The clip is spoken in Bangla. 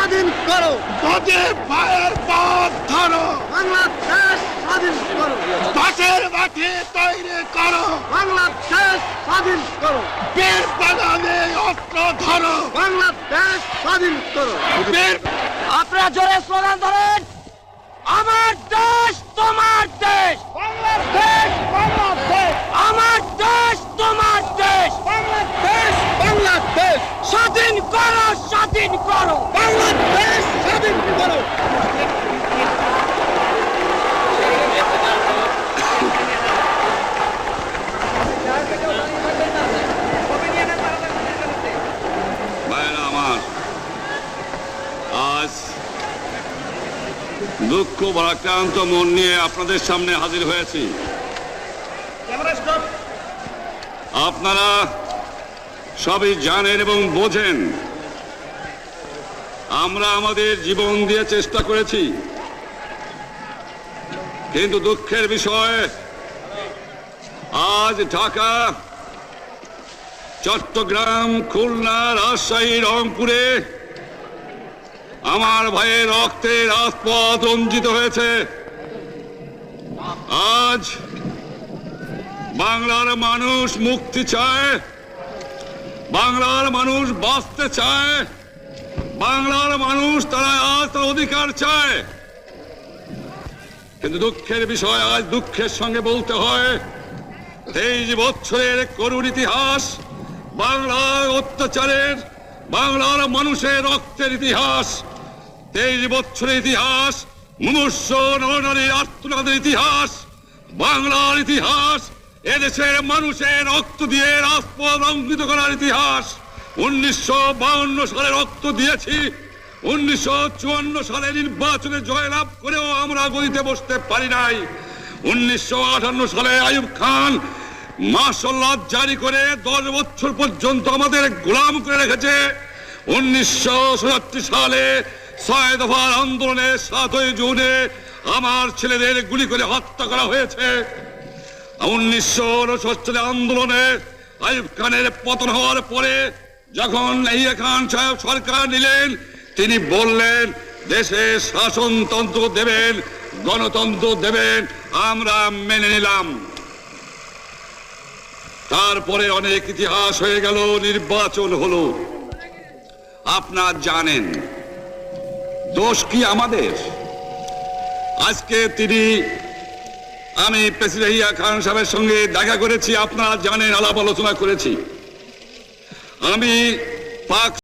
স্বাধীন করো, গদির পায়ের পথ ধরো, বাংলাদেশ স্বাধীন করো, বাঁশের মাঠে তৈরি করো, বাংলাদেশ স্বাধীন করো, বীর বাগানে অস্ত্র ধরো, বাংলাদেশ স্বাধীন করো। বীর আপনারা জোরে স্লোগান ধরেন, আমার দেশ তোমার দেশ, বাংলাদেশ বাংলাদেশ আমার দেশ তোমার দেশ, বাংলাদেশ বাংলাদেশ স্বাধীন করো, স্বাধীন করো। বাংলাদেশ স্বাধীন করো। ভাইরা আমার, আজ দুঃখ ভারাক্রান্ত মন নিয়ে আপনাদের সামনে হাজির হয়েছি। আপনারা সবই জানেন এবং বোঝেন আমরা আমাদের জীবন দিয়ে চেষ্টা করেছি, কিন্তু দুঃখের বিষয় আজ ঢাকা, চট্টগ্রাম, খুলনা, রাজশাহী, রংপুরে আমার ভাইয়ের রক্তে রাজপথ রঞ্জিত হয়েছে। আজ বাংলার মানুষ মুক্তি চায়, বাংলার মানুষ বাঁচতে চায়, বাংলার মানুষ তারা আজ তার অধিকার চায়। কিন্তু দুঃখের বিষয়, আজ দুঃখের সঙ্গে বলতে হয় 23 বছরের করুণ ইতিহাস, বাংলার অত্যাচারের, বাংলার মানুষের রক্তের ইতিহাস, 23 বছরের ইতিহাস, মুমূর্ষ নরনারীর আর্তনাদের ইতিহাস, বাংলার ইতিহাস, এদেশের মানুষের রক্ত দিয়ে রাজপথ রঞ্জিত করার ইতিহাস। 1952 সালে রক্ত দিয়েছি, 1954 সালে নির্বাচনে জয়লাভ করেও আমরা গদিতে বসতে পারি নাই। 1958 সালে আইয়ুব খান মার্শাল ল জারি করে 10 বছর পর্যন্ত আমাদের গোলাম করে রেখেছে। 1967 সালে 6 দফার আন্দোলনে 7ই জুনে আমার ছেলেদের গুলি করে হত্যা করা হয়েছে। 1969 সালে আন্দোলনে আইয়ুব খানের পতন হওয়ার পরে যখন ইয়াহিয়া খান সাহেব সরকার নিলেন, তিনি বললেন দেশে শাসনতন্ত্র দেবেন, গণতন্ত্র দেবেন, আমরা মেনে নিলাম। তারপরে অনেক ইতিহাস হয়ে গেল, নির্বাচন হলো। আপনারা জানেন দোষ কি আমাদের? আজকে আমি প্রেসিডেন্ট ইয়াহিয়া খান সাহেবের সঙ্গে দেখা করেছি, আপনারা জানেন, আলাপ আলোচনা করেছি। আমি পাক